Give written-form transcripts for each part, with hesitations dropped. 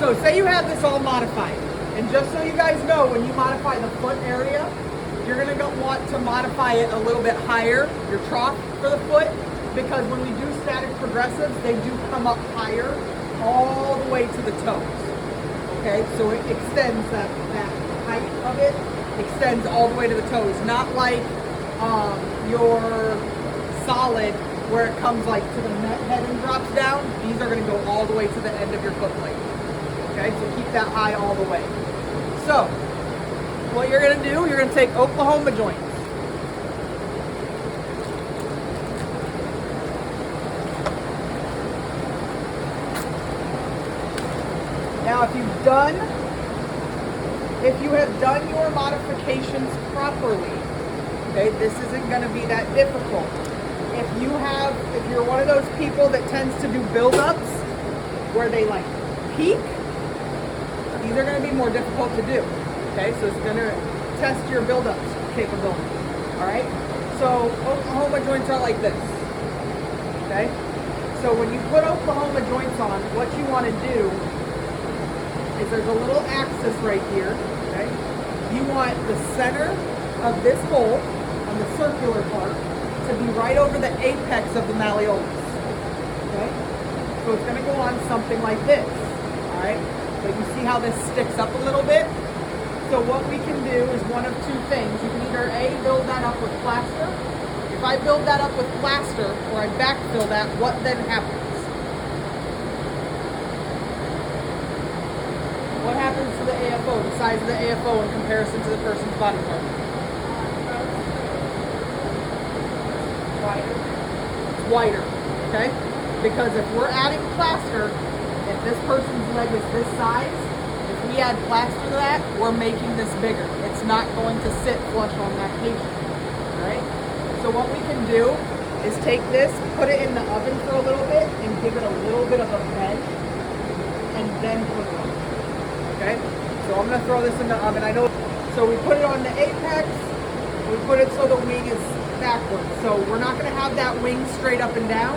So say you have this all modified, and just so you guys know, when you modify the foot area, you're gonna want to modify it a little bit higher, your trough for the foot, because when we do static progressives, they do come up higher all the way to the toes. Okay, so it extends that height of it, extends all the way to the toes, not like your solid where it comes like to the head and drops down. These are gonna go all the way to the end of your foot plate. Okay, so keep that high all the way. So, what you're gonna do, you're gonna take Oklahoma joints. Now, if you have done your modifications properly, okay, this isn't gonna be that difficult. If you're one of those people that tends to do build-ups where they like peak, these are going to be more difficult to do. Okay, so it's going to test your build-ups capability. All right, so Oklahoma joints are like this. Okay, so when you put Oklahoma joints on, what you want to do is there's a little axis right here. Okay, you want the center of this hole on the circular part to be right over the apex of the malleolus. Okay, so it's going to go on something like this. All right. But you see how this sticks up a little bit? So what we can do is one of two things. You can either A, build that up with plaster. If I build that up with plaster, or I backfill that, what then happens? What happens to the AFO, the size of the AFO in comparison to the person's body part? Wider. It's wider, okay? Because if we're adding plaster, if this person's leg is this size, if we add plaster to that, we're making this bigger. It's not going to sit flush on that patient, all right? So what we can do is take this, put it in the oven for a little bit, and give it a little bit of a bend, and then put it on, okay? So I'm gonna throw this in the oven. I know, so we put it on the apex, we put it so the wing is backwards. So we're not gonna have that wing straight up and down,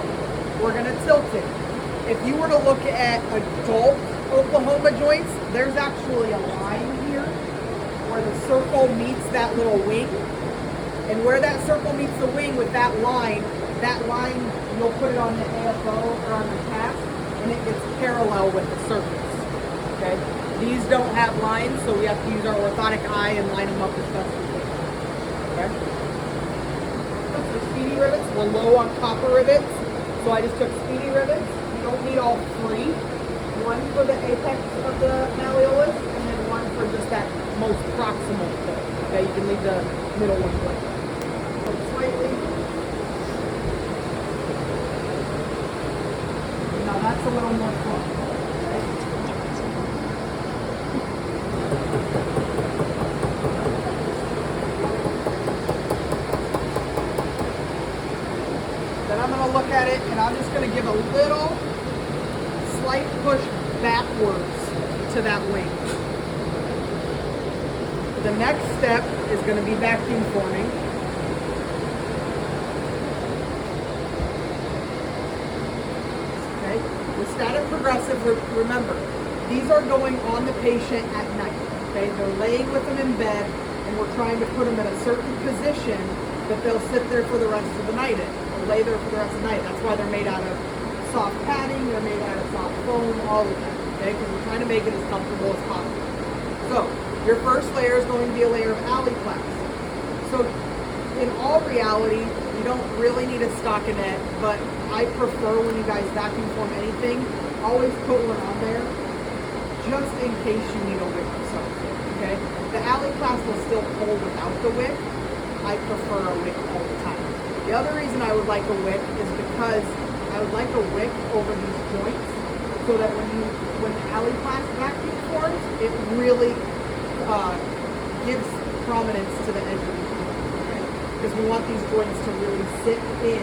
we're gonna tilt it. If you were to look at adult Oklahoma joints, there's actually a line here where the circle meets that little wing. And where that circle meets the wing with that line, you'll put it on the AFO or on the cast, and it gets parallel with the surface. Okay? These don't have lines, so we have to use our orthotic eye and line them up as best we can. Okay? So speedy rivets, we're low on copper rivets, so I just took speedy rivets. You don't need all three. One for the apex of the malleolus, and then one for just that most proximal foot. Okay, you can leave the middle one blank. Slightly. Now that's a little more fun. Okay? Then I'm going to look at it, and I'm just going to give a little slight push backwards to that wing. The next step is going to be vacuum forming. Okay, with static progressive, remember, these are going on the patient at night. Okay, they're laying with them in bed, and we're trying to put them in a certain position that they'll sit there for the rest of the night in, or lay there for the rest of the night. That's why they're made out of soft padding, they're made out of soft foam, all of that, okay? Because we're trying to make it as comfortable as possible. So, your first layer is going to be a layer of Aliplast. So, in all reality, you don't really need a stockinette, but I prefer when you guys vacuum form anything, always put one on there, just in case you need a wick or something, okay? The Aliplast will still pull without the wick. I prefer a wick all the time. The other reason I would like a wick is because I would like a wick over these joints so that when the Aliplast vacuum forms, it really gives prominence to the edge of the joint, okay? Because we want these joints to really sit in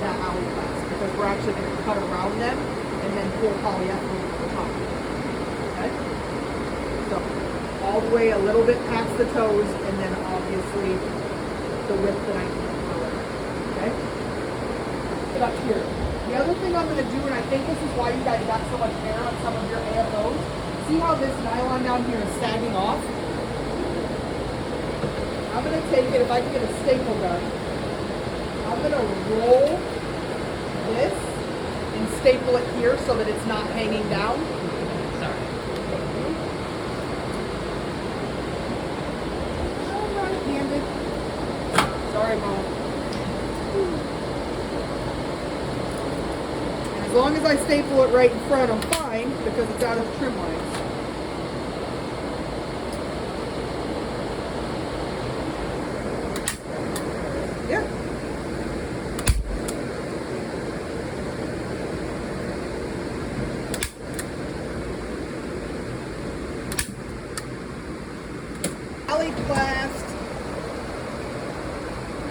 that Aliplast, because we're actually going to cut around them and then pull polyethylene at the top. Okay? So, all the way a little bit past the toes, and then obviously the width that I need for it. Okay? Get up here. The other thing I'm going to do, and I think this is why you guys got so much hair on some of your AFOs, see how this nylon down here is sagging off? I'm gonna take it, if I can get a staple gun, I'm gonna roll this and staple it here so that it's not hanging down. Sorry. I'm right-handed. Sorry, Mom. And as long as I staple it right in front, I'm fine because it's out of trim lines. Yeah.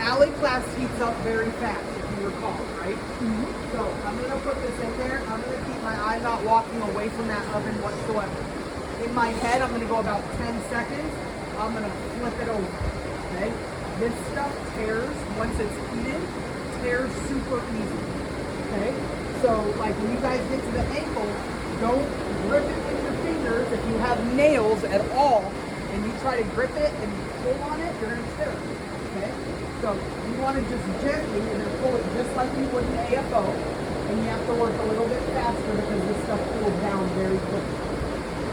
Alley-plast heats up very fast, if you recall, right? Mm-hmm. So I'm going to put this in there. I'm going to keep my eye not walking away from that oven whatsoever. In my head, I'm going to go about 10 seconds. I'm going to flip it over, okay? This stuff tears, once it's heated, tears super easy, okay? So, like, when you guys get to the ankle, don't grip it with your fingers. If you have nails at all, and you try to grip it and pull on it, you're going to tear it, okay? So, you want to just gently, and then pull it just like you would an AFO, and you have to work a little bit faster because this stuff cools down very quickly,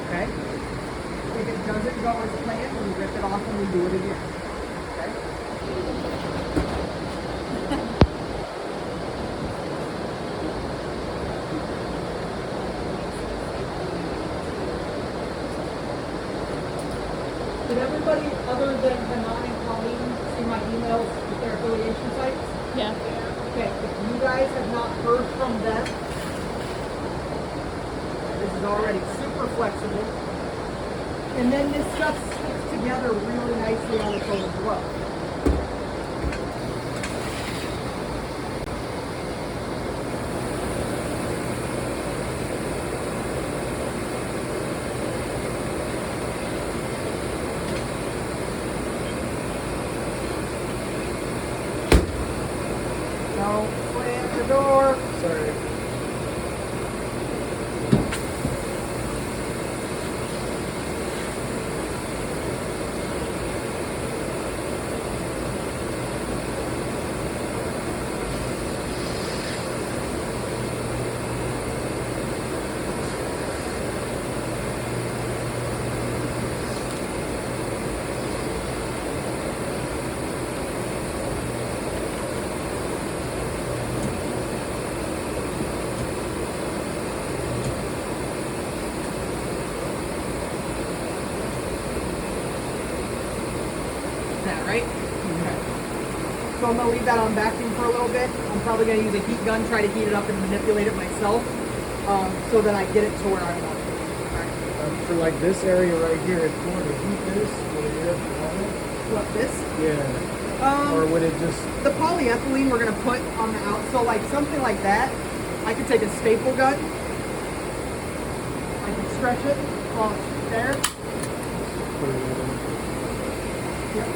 okay? If it doesn't go as planned, we rip it off and we do it again, okay? Did everybody other than Hanan and Colleen see my emails with their affiliation sites? Yeah. Okay, if you guys have not heard from them, this is already super flexible. And then this stuff sticks together really nicely on its own as well. Don't slam the door. Sorry. That, right? Okay. So I'm going to leave that on vacuum for a little bit. I'm probably going to use a heat gun, try to heat it up and manipulate it myself so that I get it to where I want it. Right. For like this area right here, if you want to heat this, would it air on it? What, this? Yeah. Or would it just... The polyethylene we're going to put on the out, so like something like that, I could take a staple gun, I can stretch it across there. Put it in? Yep.